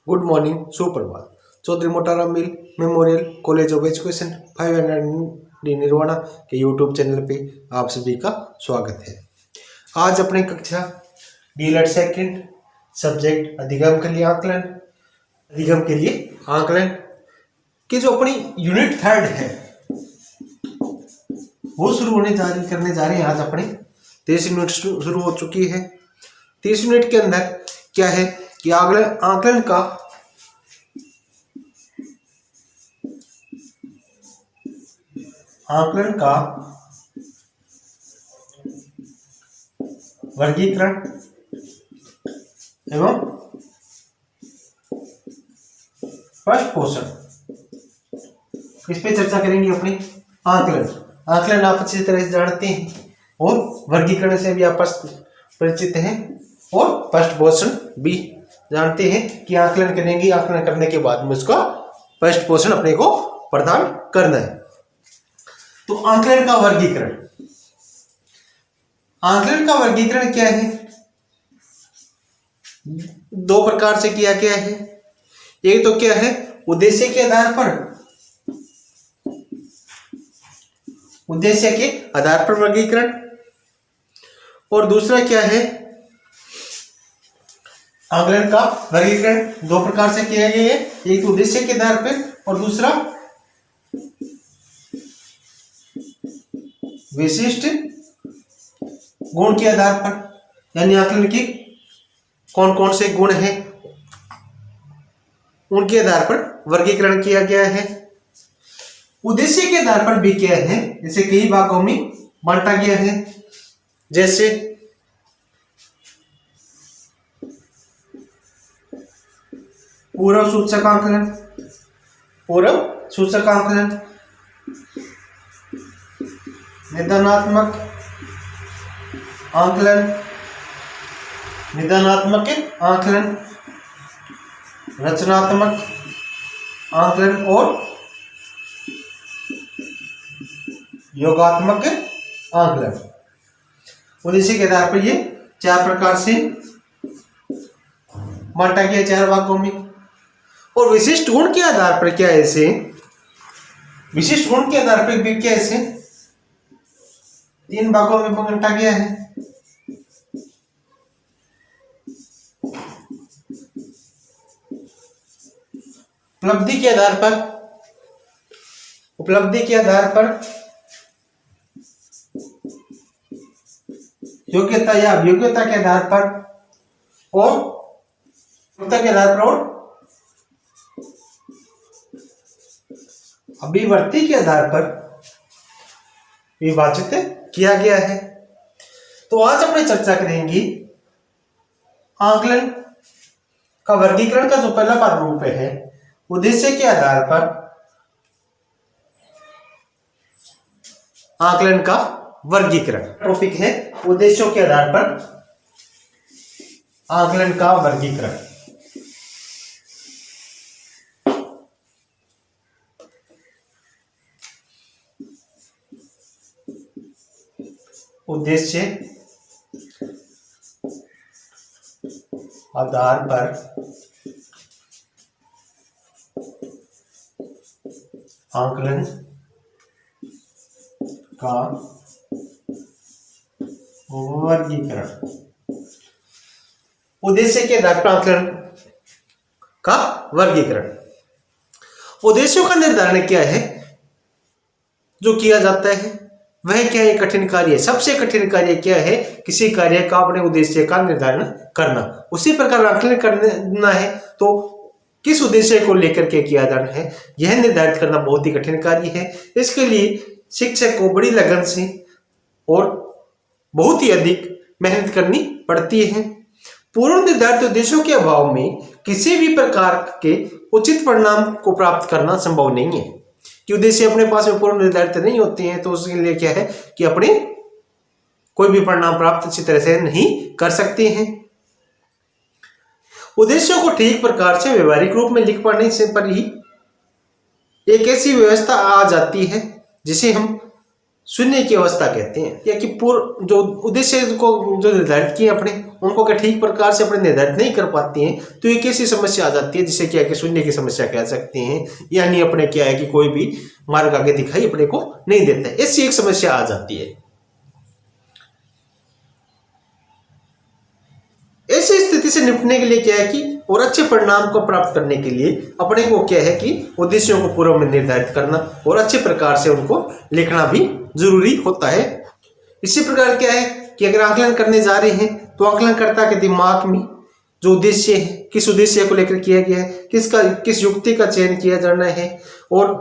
Good morning, सुप्रभात। चौधरी मोटाराम मिल memorial college of education 500 nirvana के YouTube channel पे आप सभी का स्वागत है। आज अपनी कक्षा डीएलएड सेकंड सब्जेक्ट अधिगम के लिए आकलन की जो अपनी यूनिट थर्ड है वो करने जा रहे हैं। आज अपनी 30 यूनिट शुरू हो चुकी है। 30 यूनिट के अंदर क्या है कि आकलन का वर्गीकरण एवं स्पष्ट पोषण, इस पे चर्चा करेंगे। अपनी आकलन आप अच्छी तरह से जानते हैं और वर्गीकरण से भी आप परिचित हैं और स्पष्ट पोषण भी जानते हैं कि आकलन करेंगे। आकलन करने के बाद में उसका स्पष्ट पोषण अपने को प्रदान करना है। तो आकलन का वर्गीकरण क्या है? दो प्रकार से किया गया है। एक तो क्या है उद्देश्य के आधार पर वर्गीकरण, और दूसरा क्या है आकलन का वर्गीकरण दो प्रकार से किया गया है। एक तो उद्देश्य के आधार पर और दूसरा विशिष्ट गुण के आधार पर, यानी आकलन के कौन कौन से गुण हैं उनके आधार पर वर्गीकरण किया गया है। उद्देश्य के आधार पर भी क्या है, इसे कई भागों में बांटा गया है। जैसे पूर्व सूचक आकलन, निदानात्मक आकलन, रचनात्मक आकलन और योगात्मक आकलन। उद्देश्य के आधार पर ये चार प्रकार से बांटा गया, चार भागों में। और विशिष्ट गुण के आधार पर क्या ऐसे तीन भागों में बांटा गया है। उपलब्धि के आधार पर योग्यता या अभियोग्यता के आधार पर और अभिवर्ती के आधार पर विभाजित किया गया है। तो आज अपने चर्चा करेंगे आकलन का वर्गीकरण का जो पहला प्रारूप है, उद्देश्य के आधार पर आकलन का वर्गीकरण। टॉपिक है उद्देश्यों के आधार पर आकलन का वर्गीकरण। उद्देश्य आधार पर आकलन का वर्गीकरण। उद्देश्य के आधार पर आकलन का वर्गीकरण। उद्देश्यों का निर्धारण क्या है जो किया जाता है, वह क्या है? कठिन कार्य है। सबसे कठिन कार्य क्या है? किसी कार्य का अपने उद्देश्य का निर्धारण करना। उसी प्रकार आकलन करना है तो किस उद्देश्य को लेकर के किया जाना है, यह निर्धारित करना बहुत ही कठिन कार्य है। इसके लिए शिक्षक को बड़ी लगन से और बहुत ही अधिक मेहनत करनी पड़ती है। पूर्व निर्धारित उद्देश्यों के अभाव में किसी भी प्रकार के उचित परिणाम को प्राप्त करना संभव नहीं है। कि उद्देश्य अपने पास में पूर्व निर्धारित नहीं होते हैं तो उसके लिए क्या है कि अपने कोई भी परिणाम प्राप्त अच्छी तरह से नहीं कर सकते हैं। उद्देश्यों को ठीक प्रकार से व्यवहारिक रूप में लिख पाने से पर ही एक ऐसी व्यवस्था आ जाती है जिसे हम शून्य की अवस्था कहते हैं, या कि पूर्व जो उद्देश्य को जो निर्धारित किए अपने, उनको क्या ठीक प्रकार से अपने निर्धारित नहीं कर पाते हैं, तो एक ऐसी समस्या आ जाती है जिसे क्या है कि शून्य की समस्या कह सकते हैं। यानी अपने क्या है कि कोई भी मार्ग आगे दिखाई अपने को नहीं देता है, ऐसी एक समस्या आ जाती है। ऐसी स्थिति से निपटने के लिए क्या है कि और अच्छे परिणाम को प्राप्त करने के लिए अपने को क्या है कि उद्देश्यों को पूर्व में निर्धारित करना और अच्छे प्रकार से उनको लिखना भी जरूरी होता है। इसी प्रकार क्या है कि अगर आकलन करने जा रहे हैं तो आकलनकर्ता के दिमाग में जो उद्देश्य है, किस उद्देश्य को लेकर किया गया है, किस युक्ति का चयन किया जाना है और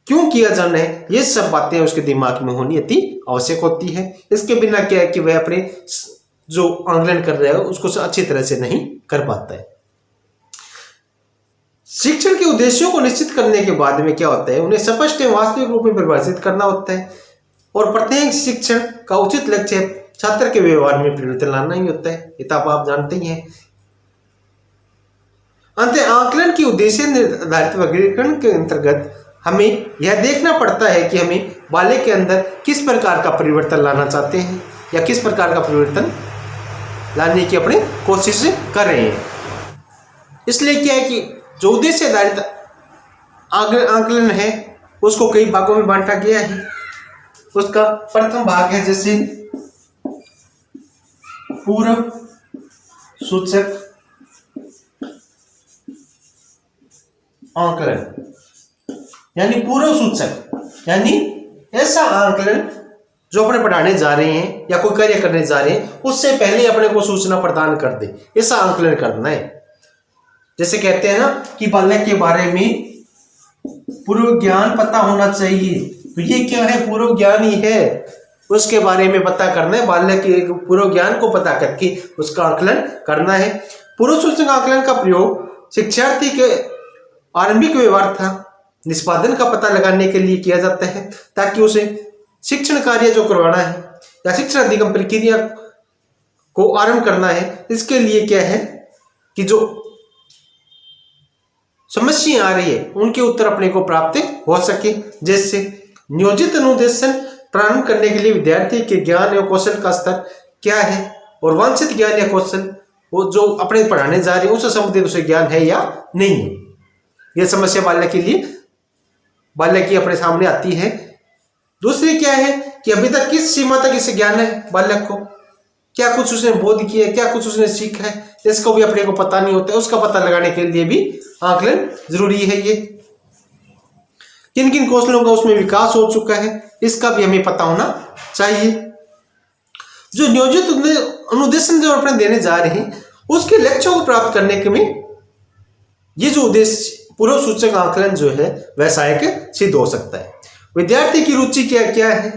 क्यों किया जाना है, ये सब बातें उसके दिमाग में होनी अति आवश्यक होती है। इसके बिना क्या है कि वह अपने जो आकलन कर रहा है उसको अच्छी तरह से नहीं कर पाता है। शिक्षण के उद्देश्यों को निश्चित करने के बाद में क्या होता है, उन्हें स्पष्ट एवं वास्तविक रूप में परिभाषित करना होता है और प्रत्येक शिक्षण का उचित लक्ष्य छात्र के व्यवहार में परिवर्तन लाना ही होता है। ये तो आप जानते ही हैं। अंत आकलन की उद्देश्य निर्धारित वर्गीकरण के अंतर्गत हमें यह देखना पड़ता है कि हमें बालक के अंदर किस प्रकार का परिवर्तन लाना चाहते हैं या किस प्रकार का परिवर्तन लाने की अपने कोशिश कर रहे हैं। इसलिए क्या है कि जो उद्देश्य आधारित आकलन है उसको कई भागों में बांटा गया है। उसका प्रथम भाग है जैसे पूर्व सूचक आकलन, यानी पूर्व सूचक यानी ऐसा आकलन जो अपने पढ़ाने जा रहे हैं या कोई कार्य करने जा रहे हैं उससे पहले अपने को सूचना प्रदान कर दे, ऐसा आकलन करना है। जैसे कहते हैं ना कि बालक के बारे में पूर्व ज्ञान पता होना चाहिए, तो ये क्या है, पूर्व ज्ञान ही है, उसके बारे में पता करना है। बालक के पूर्व ज्ञान को पता करके उसका आकलन करना है। पूर्व सूचक आकलन का प्रयोग शिक्षार्थी के आरंभिक व्यवहार था निष्पादन का पता लगाने के लिए किया जाता है, ताकि उसे शिक्षण कार्य जो करवाना है या शिक्षण अधिगम प्रक्रिया को आरंभ करना है, इसके लिए क्या है कि जो समस्या आ रही है उनके उत्तर अपने को प्राप्त हो सके। जैसे नियोजित अनुदेशन प्रारंभ करने के लिए विद्यार्थी के ज्ञान एवं कौशल का स्तर क्या है और वांछित ज्ञान या कौशल वो जो अपने पढ़ाने जा रहे हैं उससे संबंधित उसे ज्ञान है या नहीं है। यह समस्या बालक की अपने सामने आती है। दूसरी क्या है कि अभी तक किस सीमा तक इसे ज्ञान है बालक को, क्या कुछ उसने बोध किया है, क्या कुछ उसने सीखा है, इसको भी अपने को पता नहीं होता है। उसका पता लगाने के लिए भी आकलन जरूरी है। ये किन किन कौशलों का उसमें विकास हो चुका है इसका भी हमें पता होना चाहिए। जो नियोजित अनुदेशन जो अपने देने जा रहे हैं उसके लक्ष्यों को प्राप्त करने के में ये जो उद्देश्य पूर्व सूचक आकलन जो है वह सहायक सिद्ध हो सकता है। विद्यार्थी की रुचि क्या है,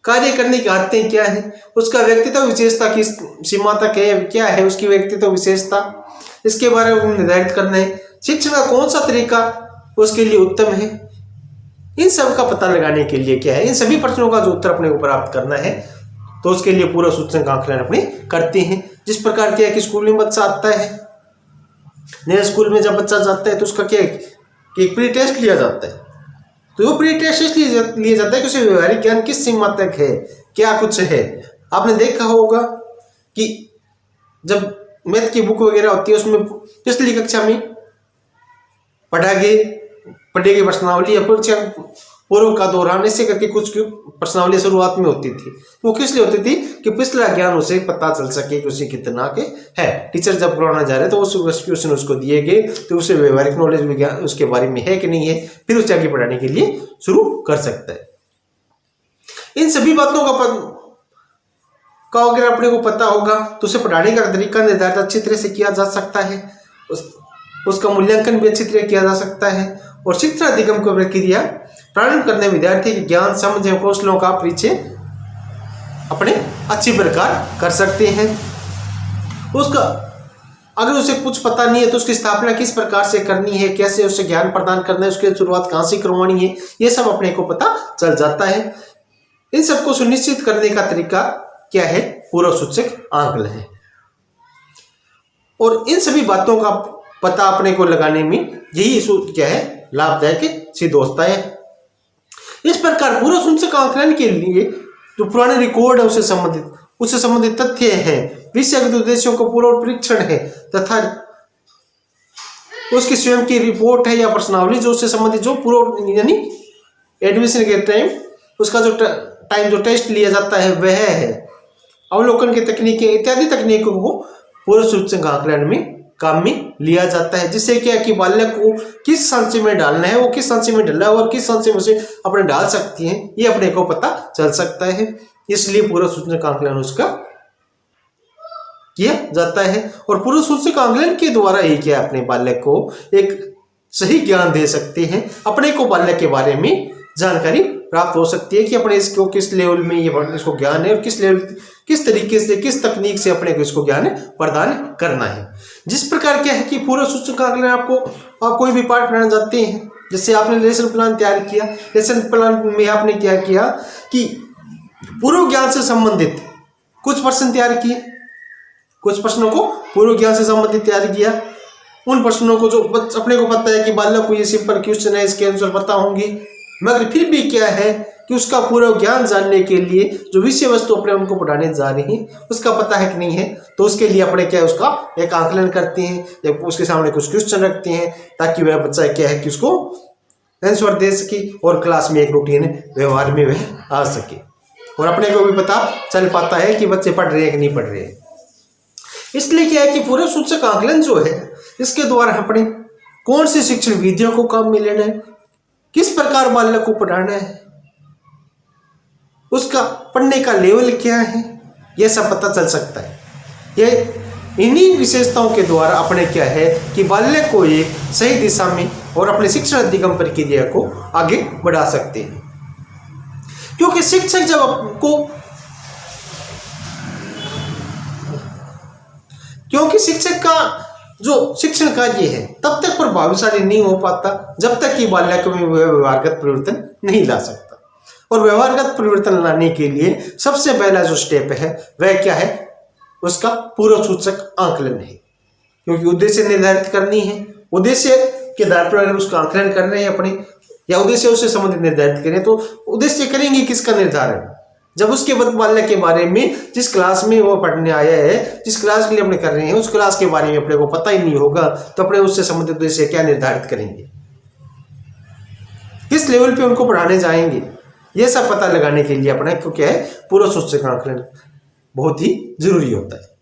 कार्य करने की आदतें क्या है, उसका व्यक्तित्व विशेषता किस सीमा तक है, क्या है उसकी व्यक्तित्व विशेषता, इसके बारे में निर्धारित करना है। शिक्षण का कौन सा तरीका उसके लिए उत्तम है, इन सब का पता लगाने के लिए क्या है, इन सभी प्रश्नों का जो उत्तर अपने को प्राप्त करना है तो उसके लिए पूर्व सूचक आकलन अपने करते हैं। जिस प्रकार क्या है कि स्कूल में बच्चा आता है, नए स्कूल में जब बच्चा जाता है तो उसका क्या है कि प्री टेस्ट लिया जाता है। तो वो प्री टेस्ट इसलिए लिया जाता है कि उसे व्यवहारिक ज्ञान किस सीमा तक है, क्या कुछ है। आपने देखा होगा कि जब मैथ की बुक वगैरह होती है उसमें पिछली कक्षा में पढ़ेगी प्रश्नावली या पूर्व का दोहराने से करके कुछ प्रश्नावली शुरुआत में होती थी। वो किस लिए होती थी कि पिछला ज्ञान उसे पता चल सके कि उसे कितना के है। टीचर जब पढ़ाना जा रहे तो उस क्वेश्चन उसको दिए गए तो उसे व्यवहारिक नॉलेज विज्ञान उसके बारे में है कि नहीं है, फिर उसे आगे पढ़ाने के लिए शुरू कर सकता है। इन सभी बातों का अगर अपने को पता होगा तो उसे पढ़ाने का तरीका निर्धारित अच्छी तरह से किया जा सकता है, उसका मूल्यांकन भी अच्छी तरह किया जा सकता है और शिक्षण अधिगम की प्रक्रिया प्रारंभ करने विद्यार्थी के ज्ञान समझ एवं कौशलों का परिचय अपने अच्छी प्रकार कर सकते हैं। उसका अगर उसे कुछ पता नहीं है तो उसकी स्थापना किस प्रकार से करनी है, कैसे उसे ज्ञान प्रदान करना है, उसकी शुरुआत कहाँ से करवानी है, ये सब अपने को पता चल जाता है। इन सबको सुनिश्चित करने का तरीका क्या है, पूर्व सूचक आकलन है। और इन सभी बातों का पता अपने को लगाने में यही क्या है, लाभदायक सिद्ध होता है। इस प्रकार पूर्व सूचक आकलन के लिए जो पुराने रिकॉर्ड है उससे संबंधित तथ्य हैं, विषयगत उद्देश्यों का पूर्व परीक्षण है तथा उसकी स्वयं की रिपोर्ट है या प्रश्नावली जो उससे संबंधित जो पूर्व यानी एडमिशन के टाइम उसका जो टाइम जो टेस्ट लिया जाता है वह है। अवलोकन की तकनीकें इत्यादि तकनीकों को पूर्व सूचक आकलन में काम में लिया जाता है, जिससे क्या कि बालक को किस संचय में डालना है, वो किस संचय में डाला और किस संचय में उसे अपने डाल सकती हैं ये अपने को पता चल सकता है। इसलिए पूर्व सूचक आकलन उसका किया जाता है और पूर्व सूचक आकलन के द्वारा ही क्या अपने बालक को एक सही ज्ञान दे सकते हैं, अपने को बालक के बारे में जानकारी प्राप्त हो सकती है कि अपने इसको किस लेवल में ये इसको ज्ञान है और किस लेवल किस तरीके से किस तकनीक से अपने को इसको ज्ञान प्रदान करना है। जिस प्रकार क्या है कि पूर्व सूचक आकलन आपको आप कोई भी पाठ पढ़ाना चाहते हैं, जैसे आपने लेसन प्लान तैयार किया, लेसन प्लान में आपने क्या किया कि पूर्व ज्ञान से संबंधित कुछ प्रश्न तैयार किए, कुछ प्रश्नों को पूर्व ज्ञान से संबंधित तैयार किया, उन प्रश्नों को जो अपने को पता है कि बालक को ये सिंपल क्वेश्चन है इसके आंसर पता होंगे, मगर फिर भी क्या है कि उसका पूर्व ज्ञान जानने के लिए जो विषय वस्तु अपने उनको पढ़ाने जा रही हैं उसका पता है कि नहीं है, तो उसके लिए अपने क्या है उसका एक आकलन करते हैं या उसके सामने कुछ क्वेश्चन रखते हैं ताकि वह बच्चा क्या है कि उसको आंसर दे सके और क्लास में एक रूटीन व्यवहार में वह आ सके और अपने को भी पता चल पाता है कि बच्चे पढ़ रहे हैं कि नहीं पढ़ रहे हैं। इसलिए क्या है कि पूर्व सूचक आकलन जो है इसके द्वारा अपने कौन सी शिक्षण विधियों को काम में लेना है, किस प्रकार बालक को पढ़ाना है, उसका पढ़ने का लेवल क्या है, यह सब पता चल सकता है। यह इन्हीं विशेषताओं के द्वारा अपने क्या है कि बालक को एक सही दिशा में और अपने शिक्षण अधिगम प्रक्रिया को आगे बढ़ा सकते हैं। क्योंकि शिक्षक जब आपको क्योंकि शिक्षक का जो शिक्षण कार्य है तब तक प्रभावशाली नहीं हो पाता जब तक कि बालक में व्यवहारगत परिवर्तन नहीं ला सकता। और व्यवहारगत परिवर्तन लाने के लिए सबसे पहला जो स्टेप है वह क्या है, उसका पूर्व सूचक आकलन है। क्योंकि उद्देश्य निर्धारित करनी है, उद्देश्य के आधार पर अगर उसका आकलन कर रहे हैं अपने या उद्देश्य उससे संबंधित निर्धारित करें तो उद्देश्य करेंगे किसका निर्धारण, जब उसके बालक के बारे में जिस क्लास में वो पढ़ने आया है, जिस क्लास के लिए अपने कर रहे हैं उस क्लास के बारे में अपने को पता ही नहीं होगा तो अपने उससे संबंधित उद्देश्य क्या निर्धारित करेंगे, किस लेवल पे उनको पढ़ाने जाएंगे, ये सब पता लगाने के लिए अपने को क्या है पूर्व सूचक आकलन बहुत ही जरूरी होता है।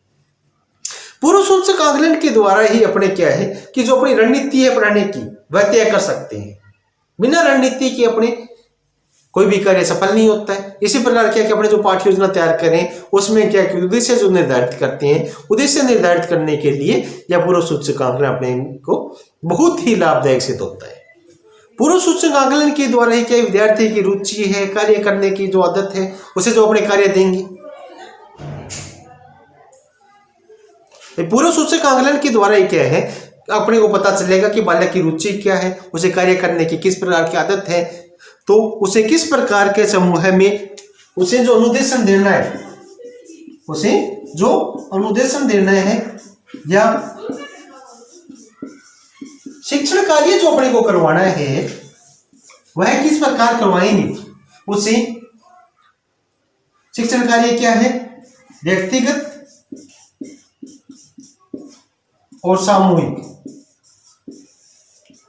पूर्व सूचक आकलन के द्वारा ही अपने क्या है कि जो अपनी रणनीति है पढ़ाने की वह तय कर सकते हैं। बिना रणनीति के अपने कोई भी कार्य सफल नहीं होता है। इसी प्रकार क्या कि अपने जो पाठ्य योजना तैयार करें उसमें क्या कि उद्देश्य जो निर्धारित करते हैं, उद्देश्य निर्धारित करने के लिए या पूर्व सूचक आकलन अपने को बहुत ही लाभदायक सिद्ध होता है। पूर्व सूचक आकलन के द्वारा ही क्या विद्यार्थी की रुचि है, कार्य करने की जो आदत है उसे जो अपने कार्य देंगे। पूर्व सूचक आकलन के द्वारा ही क्या है अपने को पता चलेगा कि बालक की रुचि क्या है, उसे कार्य करने की किस प्रकार की आदत है, तो उसे किस प्रकार के समूह में उसे जो अनुदेशन देना है, उसे जो अनुदेशन देना है या शिक्षण कार्य जो अपने को करवाना है वह किस प्रकार करवाएंगे। उसे शिक्षण कार्य क्या है, व्यक्तिगत और सामूहिक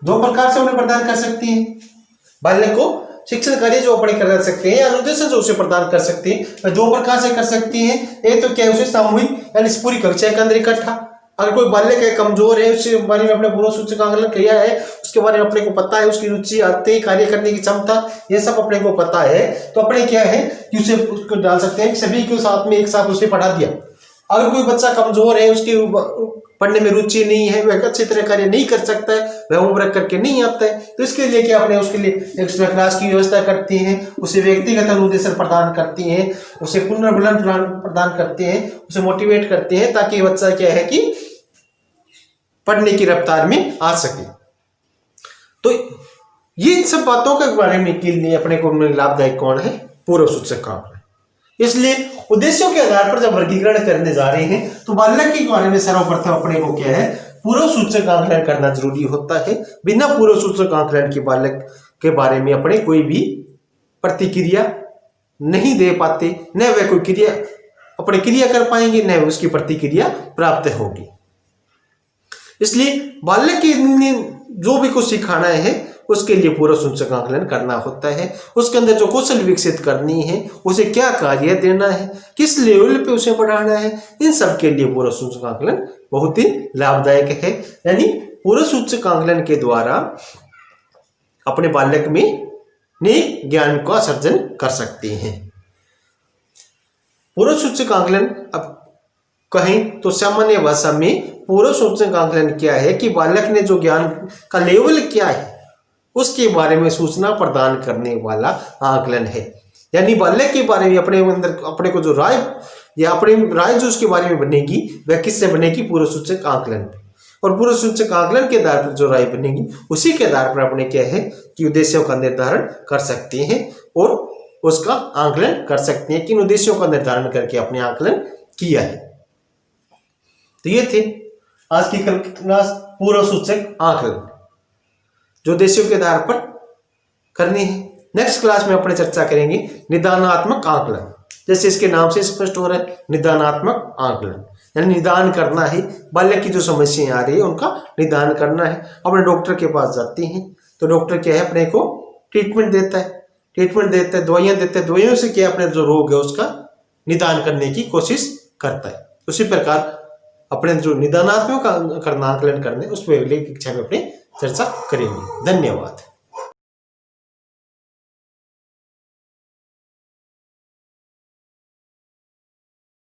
दो प्रकार से उन्हें प्रदान कर सकती हैं। बालक को शिक्षण कार्य जो अपने कर सकते हैं या अनुदेशन जो उसे प्रदान कर सकते हैं दो प्रकार से कर सकते हैं। एक तो क्या है उसे सामूहिक यानी इस पूरी कक्षा के अंदर इकट्ठा, अगर कोई बालक है कमजोर है उसके बारे में अपने पूर्व सूचक आकलन किया है, उसके बारे में अपने को पता है, उसकी रुचि आते कार्य करने की क्षमता ये सब अपने को पता है, तो अपने क्या है कि उसे उसको डाल सकते हैं सभी के साथ में एक साथ उसे पढ़ा दिया। अगर कोई बच्चा कमजोर है, उसकी पढ़ने में रुचि नहीं है, वह अच्छी तरह कार्य नहीं कर सकता है, वह होमवर्क करके नहीं आता है, तो इसके लिए क्या अपने उसके लिए एक्स्ट्रा क्लास की व्यवस्था करती हैं, उसे व्यक्तिगत अनुदेशन प्रदान करती हैं, उसे पुनर्बलन प्रदान करते हैं, उसे मोटिवेट करते हैं ताकि बच्चा क्या है कि पढ़ने की रफ्तार में आ सके। तो ये सब बातों के बारे में के लिए अपने को लाभदायक कौन है, पूर्व सूचक आकलन। इसलिए उद्देश्यों के आधार पर जब वर्गीकरण करने जा रहे हैं तो बालक के बारे में सर्वप्रथम अपने को क्या है पूर्व सूचक आकलन करना जरूरी होता है। बिना पूर्व सूचक आकलन के बालक के बारे में अपने कोई भी प्रतिक्रिया नहीं दे पाते, न वे कोई क्रिया अपनी क्रिया कर पाएंगे, न उसकी प्रतिक्रिया प्राप्त होगी। इसलिए बालक के जो भी कुछ सिखाना है उसके लिए पूर्व सूचक आकलन करना होता है। उसके अंदर जो कौशल विकसित करनी है, उसे क्या कार्य देना है, किस लेवल पे उसे बढ़ाना है, इन सब के लिए पूर्व सूचक आकलन बहुत ही लाभदायक है। यानी पूर्व सूचक आकलन के द्वारा अपने बालक में नए ज्ञान का सर्जन कर सकते हैं। पूर्व सूचक आकलन अब कहें तो सामान्य भाषा में पूर्व सूचक आकलन क्या है कि बालक ने जो ज्ञान का लेवल क्या है उसके बारे में सूचना प्रदान करने वाला आकलन है। यानी बालक के बारे में अपने अंदर अपने को जो राय या अपनी राय जो उसके बारे में बनेगी वह किससे बनेगी, पूर्व सूचक आकलन। और पूर्व सूचक आकलन के आधार पर जो राय बनेगी उसी के आधार पर अपने क्या है कि उद्देश्यों का निर्धारण कर सकते हैं और उसका आकलन कर सकते हैं, किन उद्देश्यों का निर्धारण करके अपने आकलन किया है। तो ये थे आज की क्लास पूर्व सूचक आकलन जो उद्देश्यों के आधार पर करनी है। नेक्स्ट क्लास में अपने चर्चा करेंगे निदानात्मक आकलन। जैसे इसके नाम से स्पष्ट हो रहा है, निदानात्मक आकलन यानी निदान करना है, बालक की जो समस्याएं आ रही है उनका निदान करना है। अपने डॉक्टर के पास जाते हैं तो डॉक्टर क्या है अपने को ट्रीटमेंट देता है, दवाइयां देता है, दवाइयों से क्या अपने जो रोग है उसका निदान करने की कोशिश करता है। उसी प्रकार अपने जो निदानात्मक आकलन करने उस पर अगली कक्षा में अपनी चर्चा करेंगे। धन्यवाद।